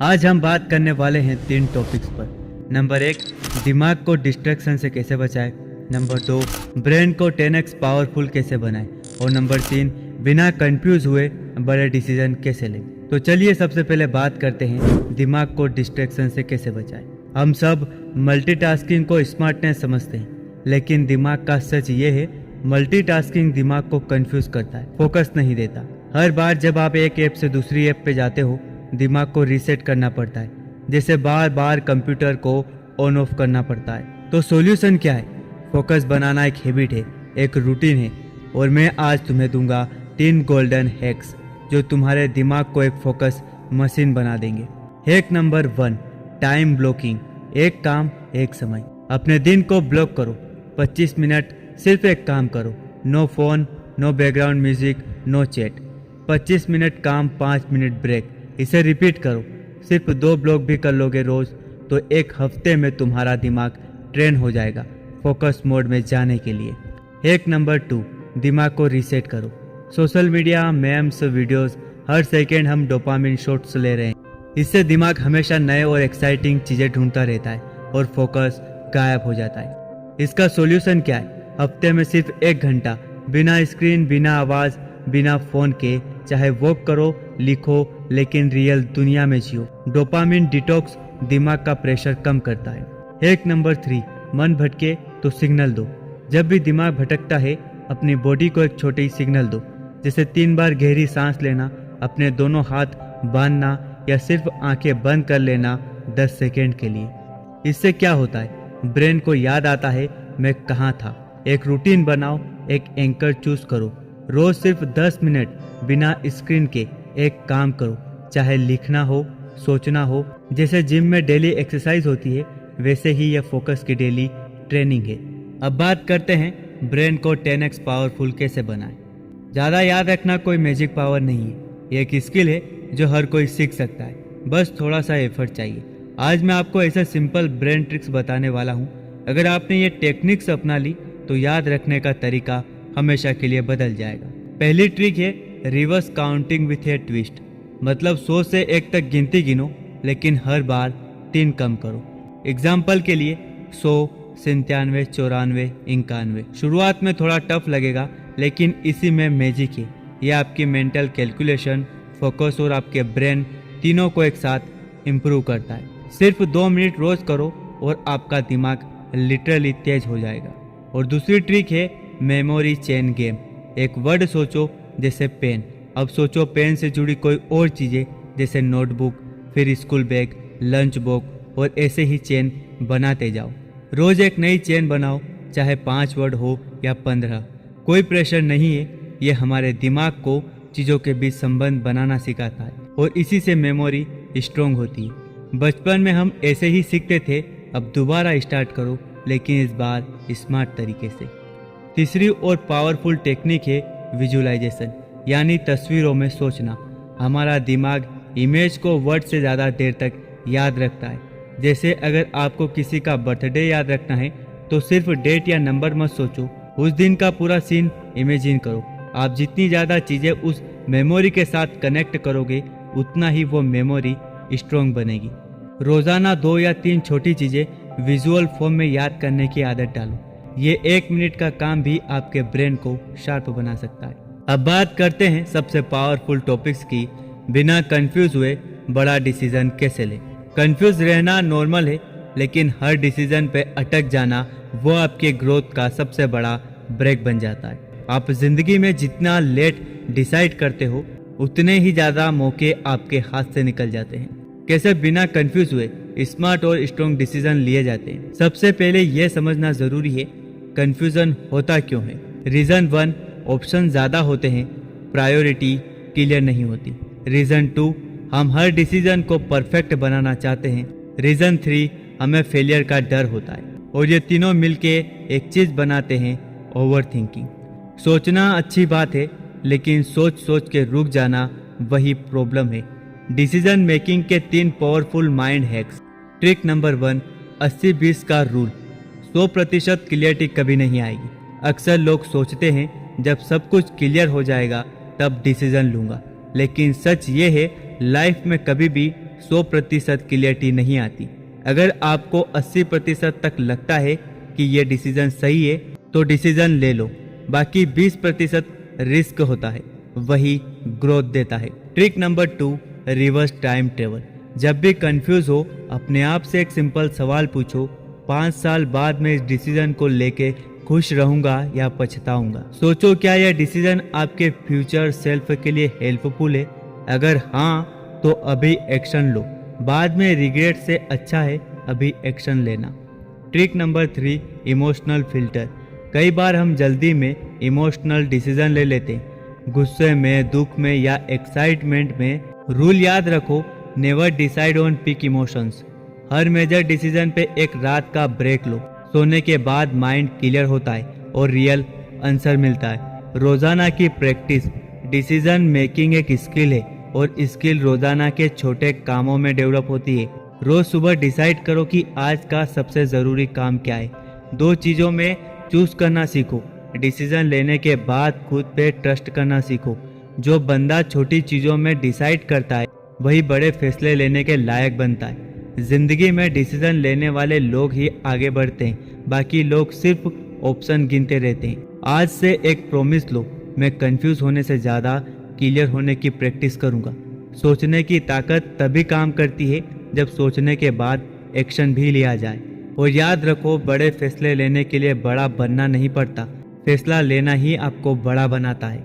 आज हम बात करने वाले हैं 3 टॉपिक्स पर। नंबर 1, दिमाग को डिस्ट्रैक्शन से कैसे बचाएं। नंबर 2, ब्रेन को 10x पावरफुल कैसे बनाएं। और नंबर 3, बिना कंफ्यूज हुए बड़े डिसीजन कैसे लें। तो चलिए सबसे पहले बात करते हैं दिमाग को डिस्ट्रैक्शन से कैसे बचाएं। हम सब मल्टीटास्किंग को स्मार्टनेस समझते हैं, लेकिन दिमाग का सच ये है, मल्टीटास्किंग दिमाग को कंफ्यूज करता है, फोकस नहीं देता। हर बार जब आप एक ऐप से दूसरी ऐप पे जाते हो, दिमाग को रीसेट करना पड़ता है, जैसे बार बार कंप्यूटर को ऑन ऑफ करना पड़ता है। तो सॉल्यूशन क्या है? फोकस बनाना एक हैबिट है, एक रूटीन है, और मैं आज तुम्हें दूंगा 3 गोल्डन हैक्स जो तुम्हारे दिमाग को एक फोकस मशीन बना देंगे। Hack number 1, time blocking. एक काम एक समय। अपने दिन को ब्लॉक करो। 25 मिनट सिर्फ एक काम करो। No phone, no background music, no chat. 25 minute काम, 5 मिनट ब्रेक। इसे रिपीट करो। सिर्फ 2 ब्लॉक भी कर लोगे रोज तो एक हफ्ते में तुम्हारा दिमाग ट्रेन हो जाएगा फोकस मोड में जाने के लिए। हैक नंबर 2, दिमाग को रीसेट करो। सोशल मीडिया, मेम्स, वीडियोस, हर सेकेंड हम डोपामिन शॉट्स ले रहे हैं। इससे दिमाग हमेशा नए और एक्साइटिंग चीजें ढूंढता रहता है और फोकस गायब हो जाता है। इसका सॉल्यूशन क्या है? हफ्ते में सिर्फ 1 घंटा बिना स्क्रीन, बिना आवाज, बिना फोन के, चाहे वॉक करो, लिखो, लेकिन रियल दुनिया में जियो। डोपामिन डिटॉक्स दिमाग का प्रेशर कम करता है। हैक नंबर 3, मन भटके तो सिग्नल दो। जब भी दिमाग भटकता है, अपनी बॉडी को एक छोटी सिग्नल दो, जैसे 3 बार गहरी सांस लेना, अपने दोनों हाथ बांधना या सिर्फ आंखें बंद कर लेना 10 सेकेंड के लिए। इससे क्या होता है? ब्रेन को याद आता है मैं कहाँ था। एक रूटीन बनाओ, एक एंकर चूज करो। रोज सिर्फ 10 मिनट बिना स्क्रीन के एक काम करो, चाहे लिखना हो, सोचना हो। जैसे जिम में डेली एक्सरसाइज होती है, वैसे ही यह फोकस की डेली ट्रेनिंग है। अब बात करते हैं ब्रेन को 10x पावरफुल कैसे बनाएं। ज़्यादा याद रखना कोई मैजिक पावर नहीं है, ये एक स्किल है जो हर कोई सीख सकता है, बस थोड़ा सा एफर्ट चाहिए। आज मैं आपको ऐसे सिंपल ब्रेन ट्रिक्स बताने वाला हूँ। अगर आपने ये टेक्निक्स अपना ली तो याद रखने का तरीका हमेशा के लिए बदल जाएगा। पहली ट्रिक है reverse counting with A twist. मतलब 100 से 1 तक गिनती गिनो, लेकिन हर बार 3 कम करो। एग्जाम्पल के लिए 100, 97, 94, 91। शुरुआत में थोड़ा टफ लगेगा, लेकिन इसी में मैजिक है। यह आपकी मेंटल कैलकुलेशन, फोकस और आपके ब्रेन तीनों को एक साथ इम्प्रूव करता है। सिर्फ 2 मिनट रोज करो और आपका दिमाग लिटरली तेज हो जाएगा। और दूसरी ट्रिक है मेमोरी चेन गेम। एक वर्ड सोचो जैसे पेन, अब सोचो पेन से जुड़ी कोई और चीज़ें, जैसे नोटबुक, फिर स्कूल बैग, लंच बॉक्स, और ऐसे ही चेन बनाते जाओ। रोज एक नई चेन बनाओ, चाहे 5 वर्ड हो या 15। कोई प्रेशर नहीं है, ये हमारे दिमाग को चीज़ों के बीच संबंध बनाना सिखाता है और इसी से मेमोरी स्ट्रोंग होती है। बचपन में हम ऐसे ही सीखते थे, अब दोबारा स्टार्ट करो, लेकिन इस बार स्मार्ट तरीके से। तीसरी और पावरफुल टेक्निक है विजुअलाइजेशन, यानी तस्वीरों में सोचना। हमारा दिमाग इमेज को वर्ड से ज़्यादा देर तक याद रखता है। जैसे अगर आपको किसी का बर्थडे याद रखना है तो सिर्फ डेट या नंबर मत सोचो, उस दिन का पूरा सीन इमेजिन करो। आप जितनी ज़्यादा चीज़ें उस मेमोरी के साथ कनेक्ट करोगे, उतना ही वो मेमोरी स्ट्रॉन्ग बनेगी। रोज़ाना 2 या 3 छोटी चीज़ें विजुअल फॉर्म में याद करने की आदत डालो। ये 1 मिनट का काम भी आपके ब्रेन को शार्प बना सकता है। अब बात करते हैं सबसे पावरफुल टॉपिक्स की, बिना कंफ्यूज हुए बड़ा डिसीजन कैसे लें। कंफ्यूज रहना नॉर्मल है, लेकिन हर डिसीजन पे अटक जाना वो आपके ग्रोथ का सबसे बड़ा ब्रेक बन जाता है। आप जिंदगी में जितना लेट डिसाइड करते हो, उतने ही ज़्यादा मौके आपके हाथ से निकल जाते हैं। कैसे बिना कंफ्यूज हुए स्मार्ट और स्ट्रॉन्ग डिसीजन लिए जाते हैं? सबसे पहले यह समझना जरूरी है कंफ्यूजन होता क्यों है। रीज़न 1, ऑप्शन ज़्यादा होते हैं, प्रायोरिटी क्लियर नहीं होती। रीज़न 2, हम हर डिसीजन को परफेक्ट बनाना चाहते हैं। रीज़न 3, हमें फेलियर का डर होता है। और ये तीनों मिलके एक चीज़ बनाते हैं, ओवर थिंकिंग। सोचना अच्छी बात है, लेकिन सोच सोच के रुक जाना वही प्रॉब्लम है। डिसीजन मेकिंग के 3 powerful mind hacks. Trick number 1, 80-20 का रूल। 100% क्लियरिटी कभी नहीं आएगी। अक्सर लोग सोचते हैं जब सब कुछ क्लियर हो जाएगा तब डिसीजन लूंगा, लेकिन सच ये है लाइफ में कभी भी 100% क्लियरिटी नहीं आती। अगर आपको 80% तक लगता है कि ये डिसीजन सही है तो डिसीजन ले लो, बाकी 20% रिस्क होता है, वही ग्रोथ देता है। Trick number 2, reverse time travel. जब भी कंफ्यूज हो अपने आप से एक सिंपल सवाल पूछो, 5 साल बाद मैं इस डिसीजन को लेके खुश रहूंगा या पछताऊंगा। सोचो क्या यह डिसीजन आपके फ्यूचर सेल्फ के लिए हेल्पफुल है? अगर हाँ तो अभी एक्शन लो, बाद में रिग्रेट से अच्छा है अभी एक्शन लेना। Trick number 3, emotional filter. कई बार हम जल्दी में इमोशनल डिसीजन ले लेते हैं, गुस्से में, दुख में या एक्साइटमेंट में। रूल याद रखो, never decide on peak emotions. हर मेजर डिसीजन पे एक रात का ब्रेक लो, सोने के बाद माइंड क्लियर होता है और रियल आंसर मिलता है। रोजाना की प्रैक्टिस। डिसीजन मेकिंग एक स्किल है और स्किल रोजाना के छोटे कामों में डेवलप होती है। रोज सुबह डिसाइड करो कि आज का सबसे जरूरी काम क्या है। 2 चीजों में चूज करना सीखो। डिसीजन लेने के बाद खुद पे ट्रस्ट करना सीखो। जो बंदा छोटी चीजों में डिसाइड करता है वही बड़े फैसले लेने के लायक बनता है। जिंदगी में डिसीजन लेने वाले लोग ही आगे बढ़ते हैं, बाकी लोग सिर्फ ऑप्शन गिनते रहते हैं। आज से एक प्रॉमिस लो, मैं कंफ्यूज होने से ज़्यादा क्लियर होने की प्रैक्टिस करूंगा। सोचने की ताकत तभी काम करती है जब सोचने के बाद एक्शन भी लिया जाए। और याद रखो, बड़े फैसले लेने के लिए बड़ा बनना नहीं पड़ता, फैसला लेना ही आपको बड़ा बनाता है।